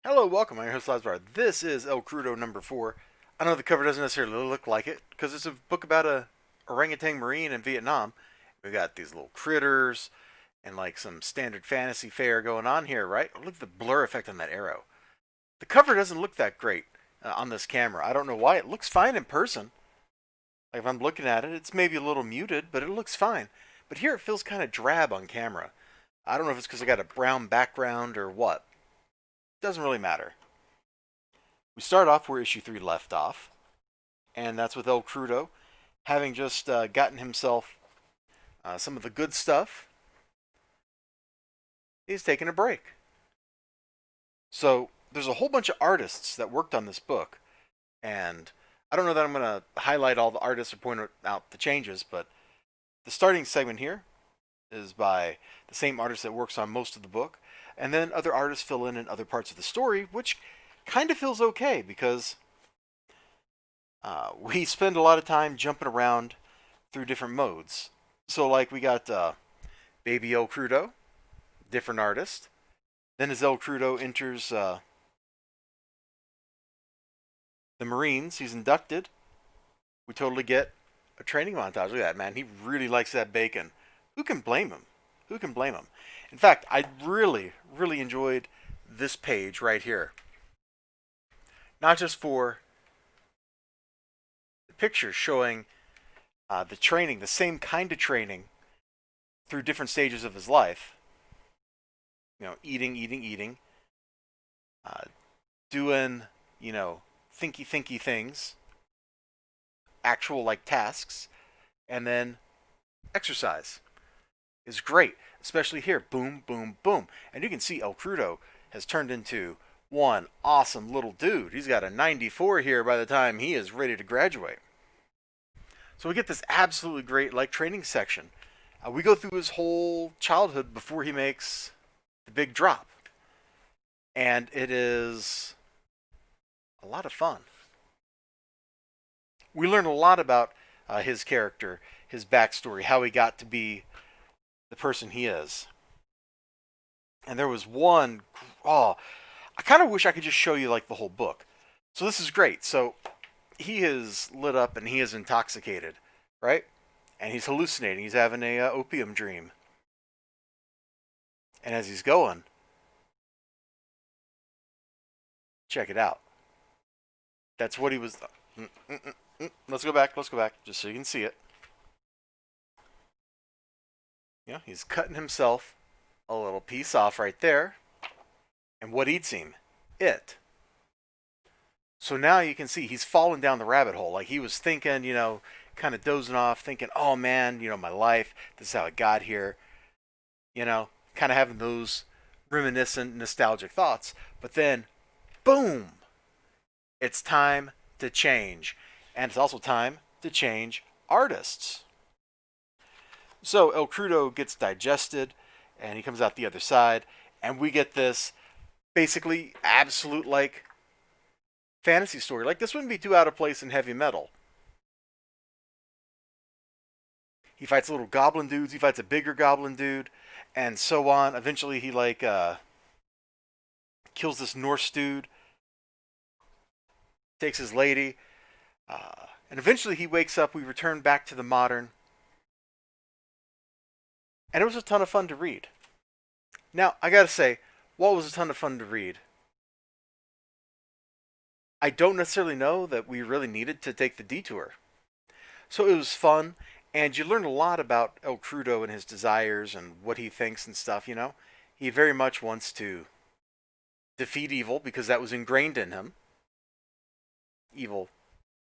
Hello, welcome. I'm your host, Elizibar. This is El Crudo number 4. I know the cover doesn't necessarily look like it because it's a book about a orangutan marine in Vietnam. We got these little critters and like some standard fantasy fare going on here, right? Look at the blur effect on that arrow. The cover doesn't look that great on this camera. I don't know why. It looks fine in person. Like if I'm looking at it, it's maybe a little muted, but it looks fine. But here it feels kind of drab on camera. I don't know if it's because I got a brown background or what. Doesn't really matter. We start off where issue 3 left off, and that's with El Crudo having just gotten himself some of the good stuff. He's taking a break. So there's a whole bunch of artists that worked on this book, and I don't know that I'm going to highlight all the artists or point out the changes, but the starting segment here is by the same artist that works on most of the book, and then other artists fill in other parts of the story, which kind of feels okay because we spend a lot of time jumping around through different modes. So, like, we got Baby El Crudo, different artist. Then, as El Crudo enters the Marines, he's inducted. We totally get a training montage. Look at that, man. He really likes that bacon. Who can blame him? Who can blame him? In fact, I really, really enjoyed this page right here. Not just for the pictures showing the training, the same kind of training through different stages of his life. You know, eating, uh, doing, thinky things, actual like tasks, and then exercise is great, especially here. Boom, boom, boom. And you can see El Crudo has turned into one awesome little dude. He's got a 94 here by the time he is ready to graduate. So we get this absolutely great like training section. We go through his whole childhood before he makes the big drop, and it is a lot of fun. We learn a lot about his character, his backstory, how he got to be the person he is. And there was one, oh, I kind of wish I could just show you like the whole book. So this is great. So he is lit up and he is intoxicated, right? And he's hallucinating. He's having a opium dream. And as he's going, check it out. That's what he was. Let's go back. Let's go back, just so you can see it. He's cutting himself a little piece off right there. And what eats him? It. So now you can see he's fallen down the rabbit hole. Like he was thinking, kind of dozing off, thinking, oh man, my life, this is how it got here. Kind of having those reminiscent, nostalgic thoughts. But then, boom, it's time to change. And it's also time to change artists. So El Crudo gets digested, and he comes out the other side, and we get this basically absolute, like, fantasy story. Like, this wouldn't be too out of place in heavy metal. He fights little goblin dudes, he fights a bigger goblin dude, and so on. Eventually, he, like, kills this Norse dude, takes his lady, and eventually he wakes up. We return back to the modern, and it was a ton of fun to read. Now, I gotta say, while it was a ton of fun to read, I don't necessarily know that we really needed to take the detour. So it was fun, and you learn a lot about El Crudo and his desires and what he thinks and stuff. He very much wants to defeat evil because that was ingrained in him. Evil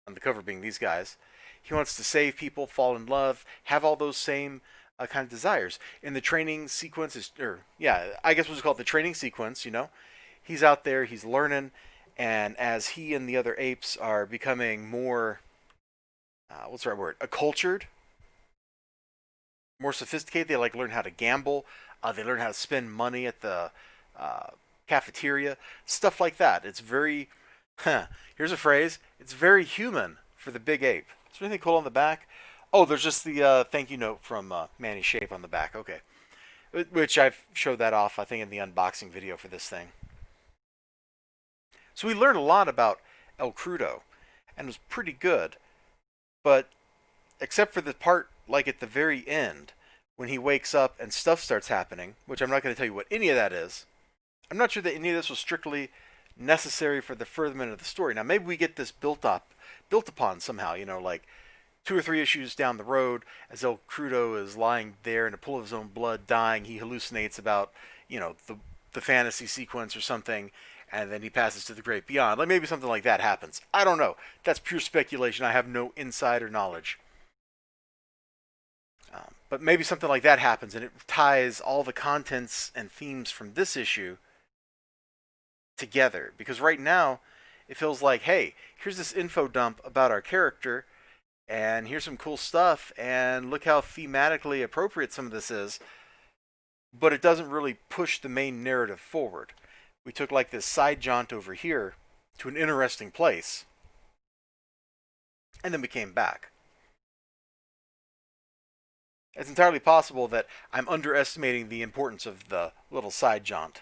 on the cover being these guys. He wants to save people, fall in love, have all those same kind of desires. In the training sequence, I guess what's called the training sequence, he's out there, he's learning, and as he and the other apes are becoming more, what's the right word, accultured, more sophisticated, they like learn how to gamble, they learn how to spend money at the cafeteria, stuff like that. It's very, here's a phrase, it's very human for the big ape. Is there anything cool on the back? Oh, there's just the thank you note from Manny Shape on the back. Okay. Which I've showed that off, I think, in the unboxing video for this thing. So we learned a lot about El Crudo, and it was pretty good. But except for the part like at the very end, when he wakes up and stuff starts happening, which I'm not going to tell you what any of that is. I'm not sure that any of this was strictly necessary for the furtherment of the story. Now maybe we get this built upon somehow. Like 2 or 3 issues down the road, as El Crudo is lying there in a pool of his own blood, dying, he hallucinates about the fantasy sequence or something, and then he passes to the great beyond. Like maybe something like that happens. I don't know. That's pure speculation. I have no insider knowledge. But maybe something like that happens, and it ties all the contents and themes from this issue together. Because right now, it feels like, hey, here's this info dump about our character, and here's some cool stuff, and look how thematically appropriate some of this is. But it doesn't really push the main narrative forward. We took like this side jaunt over here to an interesting place, and then we came back. It's entirely possible that I'm underestimating the importance of the little side jaunt.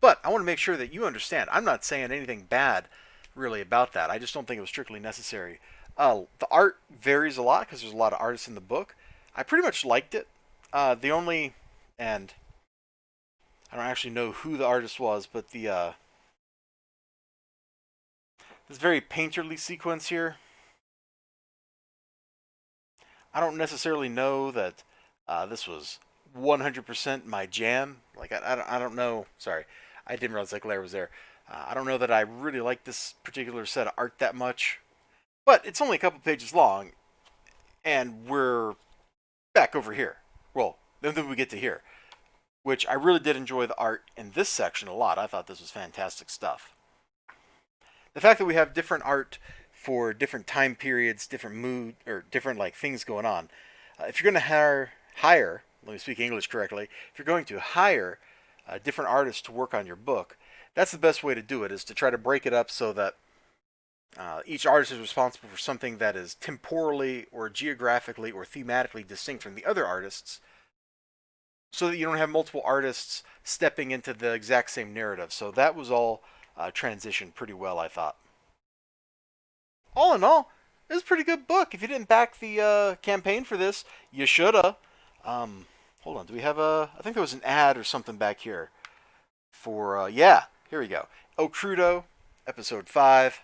But I want to make sure that you understand. I'm not saying anything bad really about that. I just don't think it was strictly necessary. The art varies a lot because there's a lot of artists in the book. I pretty much liked it. And I don't actually know who the artist was, but this very painterly sequence here, I don't necessarily know that this was 100% my jam. Like, I don't know. Sorry, I didn't realize that glare was there. I don't know that I really like this particular set of art that much. But it's only a couple pages long, and we're back over here. Well, then we get to here, which I really did enjoy the art in this section a lot. I thought this was fantastic stuff. The fact that we have different art for different time periods, different mood, or different like things going on. If you're going to hire, let me speak English correctly, if you're going to hire different artists to work on your book, that's the best way to do it, is to try to break it up so that each artist is responsible for something that is temporally or geographically or thematically distinct from the other artists, so that you don't have multiple artists stepping into the exact same narrative. So that was all transitioned pretty well, I thought. All in all, it was a pretty good book. If you didn't back the campaign for this, you shoulda. Hold on, do we have a... I think there was an ad or something back here. For, yeah, here we go. Oh, Crudo, Episode 5.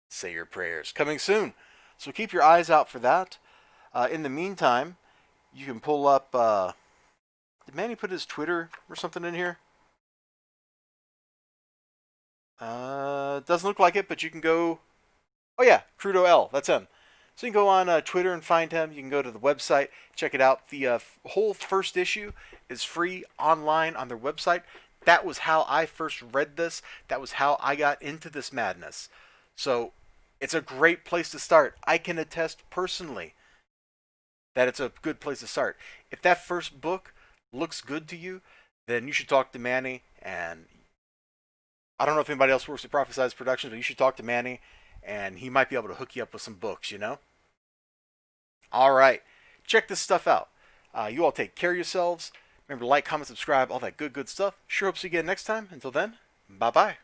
Say Your Prayers. Coming soon. So keep your eyes out for that. In the meantime, you can pull up... did Manny put his Twitter or something in here? Doesn't look like it, but you can go... Oh yeah, Krudo L. That's him. So you can go on Twitter and find him. You can go to the website, check it out. The whole first issue is free online on their website. That was how I first read this. That was how I got into this madness. So it's a great place to start. I can attest personally that it's a good place to start. If that first book looks good to you, then you should talk to Manny. And I don't know if anybody else works at Prophesize Productions, but you should talk to Manny. And he might be able to hook you up with some books, you know? All right. Check this stuff out. You all take care of yourselves. Remember to like, comment, subscribe, all that good stuff. Sure hope to see you again next time. Until then, bye-bye.